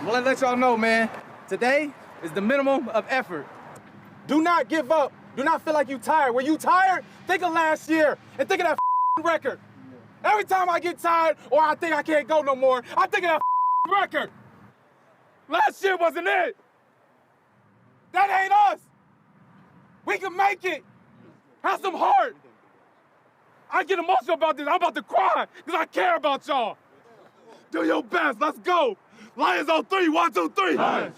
I'm gonna let y'all know, man. Today is the minimum of effort. Do not give up. Do not feel like you're tired. When you tired, think of last year and think of that record. Every time I get tired or I think I can't go no more, I think of that record. Last year wasn't it. That ain't us. We can make it. Have some heart. I get emotional about this. I'm about to cry because I care about y'all. Do your best. Let's go. Lions on 3. 1, 2, 3. Lions.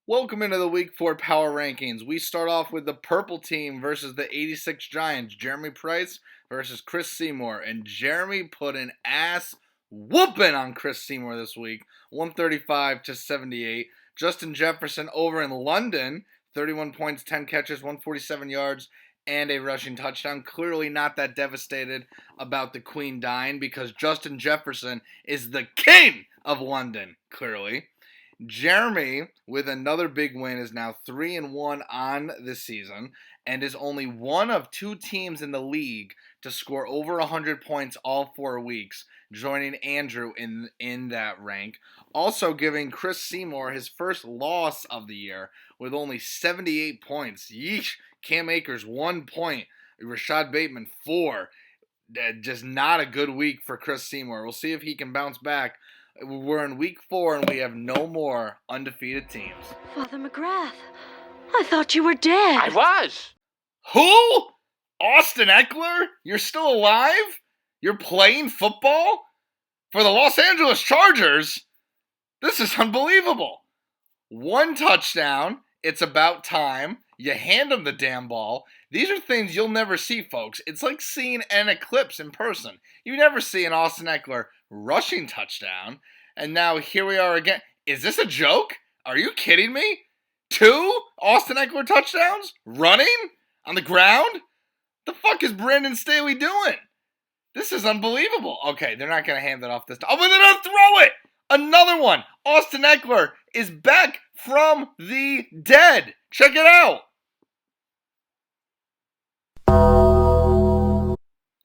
Welcome into the Week 4 Power Rankings. We start off with the purple team versus the 86 Giants. Jeremy Price versus Chris Seymour. And Jeremy put an ass whooping on Chris Seymour this week. 135-78. Justin Jefferson over in London. 31 points, 10 catches, 147 yards, and a rushing touchdown. Clearly not that devastated about the Queen dying because Justin Jefferson is the king of London, clearly. Jeremy, with another big win, is now 3-1 on this season and is only one of 2 teams in the league to score over 100 points all 4 weeks, joining Andrew in that rank. Also giving Chris Seymour his first loss of the year with only 78 points. Yeesh. Cam Akers, 1 point. Rashad Bateman, 4. Just not a good week for Chris Seymour. We'll see if he can bounce back. We're in week 4 and we have no more undefeated teams. Father McGrath, I thought you were dead. I was. Who? Austin Eckler? You're still alive? You're playing football? For the Los Angeles Chargers? This is unbelievable. 1 touchdown. It's about time. You hand him the damn ball. These are things you'll never see, folks. It's like seeing an eclipse in person. You never see an Austin Eckler rushing touchdown. And now here we are again. Is this a joke? Are you kidding me? 2 Austin Eckler touchdowns? Running? On the ground? The fuck is Brandon Staley doing? This is unbelievable. Okay, they're not going to hand that off this time. Oh, but they're going to throw it! Another one. Austin Eckler is back from the dead. Check it out.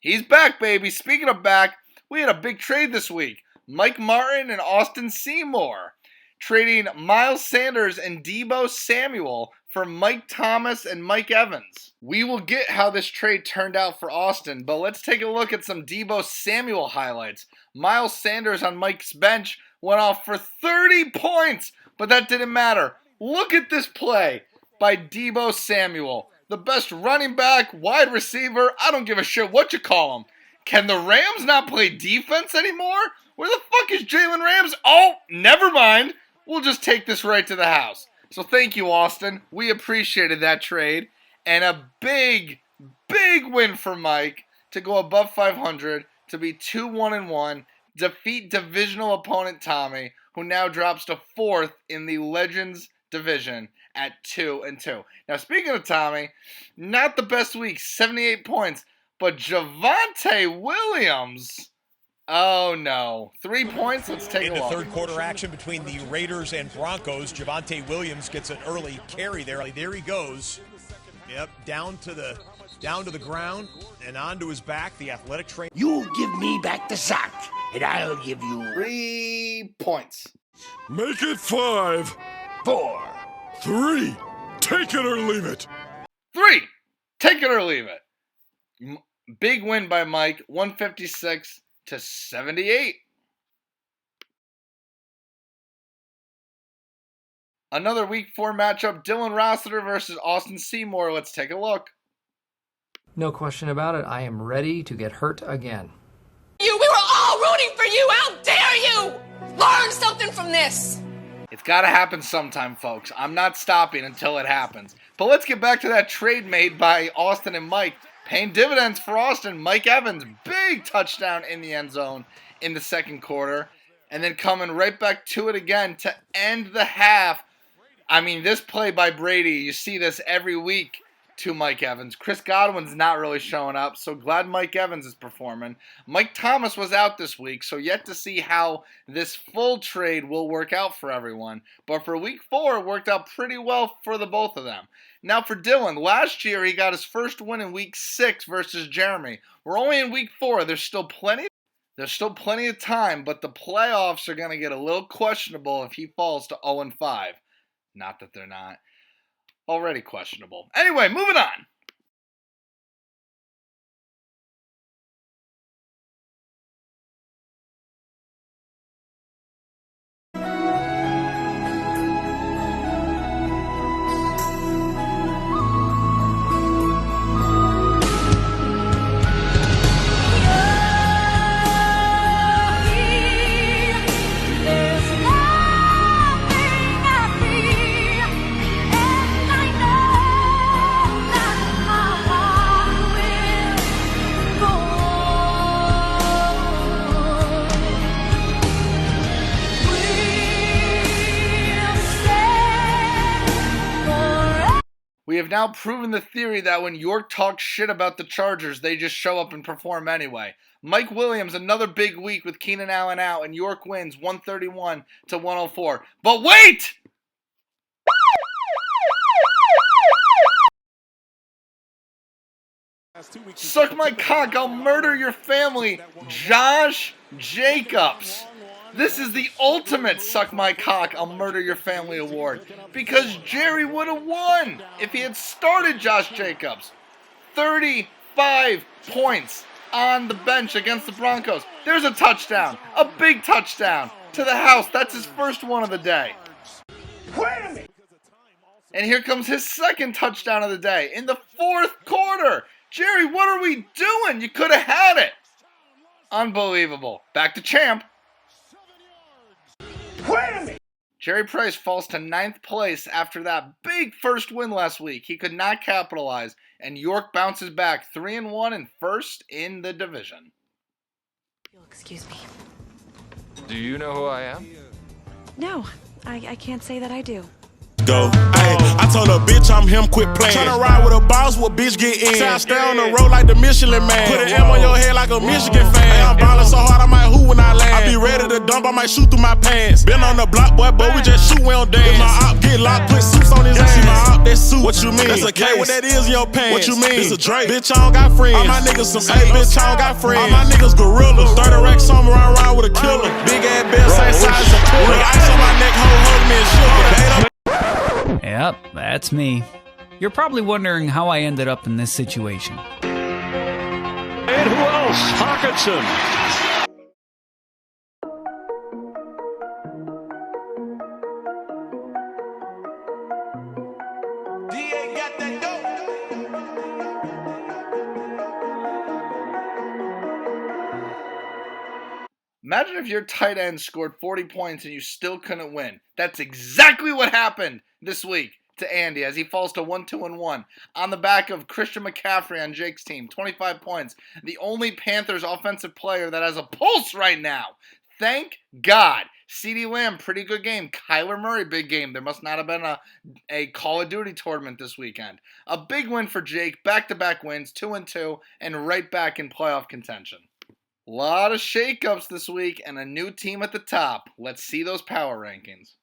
He's back, baby. Speaking of back, we had a big trade this week. Mike Martin and Austin Seymour trading Miles Sanders and Deebo Samuel for Mike Thomas and Mike Evans. We will get how this trade turned out for Austin, but let's take a look at some Deebo Samuel highlights. Miles Sanders on Mike's bench went off for 30 points, but that didn't matter. Look at this play by Deebo Samuel. The best running back, wide receiver, I don't give a shit what you call him. Can the Rams not play defense anymore? Where the fuck is Jalen Rams? Oh, never mind. We'll just take this right to the house. So thank you, Austin. We appreciated that trade. And a big, big win for Mike to go above 500, to be 2-1-1, defeat divisional opponent Tommy, who now drops to 4th in the Legends division at 2-2. Now, speaking of Tommy, not the best week, 78 points, but Javonte Williams. Oh, no. 3 points? Let's take a look. In the third quarter action between the Raiders and Broncos, Javonte Williams gets an early carry there. There he goes. Yep, down to the ground and onto his back, the athletic trainer. You give me back the sock, and I'll give you 3 points. Make it 5. 4. 3. Take it or leave it. 3. Take it or leave it. Big win by Mike, 156-78. Another week 4 matchup, Dylan Rossiter versus Austin Seymour. Let's take a look. No question about it. I am ready to get hurt again. We were all rooting for you. How dare you? Learn something from this. It's got to happen sometime, folks. I'm not stopping until it happens. But let's get back to that trade made by Austin and Mike. Paying dividends for Austin. Mike Evans, big touchdown in the end zone in the second quarter. And then coming right back to it again to end the half. I mean, this play by Brady, you see this every week to Mike Evans. Chris Godwin's not really showing up, so glad Mike Evans is performing. Mike Thomas was out this week, so yet to see how this full trade will work out for everyone. But for week 4, it worked out pretty well for the both of them. Now for Dylan, last year he got his first win in week 6 versus Jeremy. We're only in week 4. There's still plenty of time, but the playoffs are going to get a little questionable if he falls to 0-5. Not that they're not already questionable. Anyway, moving on. We have now proven the theory that when York talks shit about the Chargers, they just show up and perform anyway. Mike Williams, another big week with Keenan Allen out, and York wins 131-104. But wait! Suck my cock, I'll murder your family, Josh Jacobs. This is the ultimate suck my cock, I'll murder your family award. Because Jerry would have won if he had started Josh Jacobs. 35 points on the bench against the Broncos. There's a touchdown, a big touchdown to the house. That's his first one of the day. And here comes his second touchdown of the day in the 4th quarter. Jerry, what are we doing? You could have had it. Unbelievable. Back to champ. Jerry Price falls to 9th place after that big first win last week. He could not capitalize, and York bounces back 3-1 and first in the division. You'll excuse me. Do you know who I am? No, I can't say that I do. Go. Hey, I told a bitch I'm him, quit playing. Tryna ride with a boss, what bitch get in? Say I stay on the road like the Michelin man. Put an M on your head like a Michigan fan. Hey, I'm ballin' so hard I might hoop when I land. I be ready to dump, I might shoot through my pants. Been on the block, boy, but we just shoot, we don't dance. If my op get locked, put suits on his ass. See my op, that suit. What you mean? That's a K. What that is in your pants? What you mean? It's a Drake. Bitch, I don't got friends. All my niggas some hey, bitch, I don't got friends. All my niggas gorillas. 30 racks on me, ride with a killer. Big ass bell, same size as a pool. Ice on my neck, hold me and sugar. Yep, that's me. You're probably wondering how I ended up in this situation. And who else? Hawkinson. DA got that dope. Imagine if your tight end scored 40 points and you still couldn't win. That's exactly what happened this week to Andy as he falls to 1-2-1 on the back of Christian McCaffrey on Jake's team. 25 points. The only Panthers offensive player that has a pulse right now. Thank God. CeeDee Lamb, pretty good game. Kyler Murray, big game. There must not have been a Call of Duty tournament this weekend. A big win for Jake. Back-to-back wins, 2-2, and right back in playoff contention. A lot of shakeups this week and a new team at the top. Let's see those power rankings.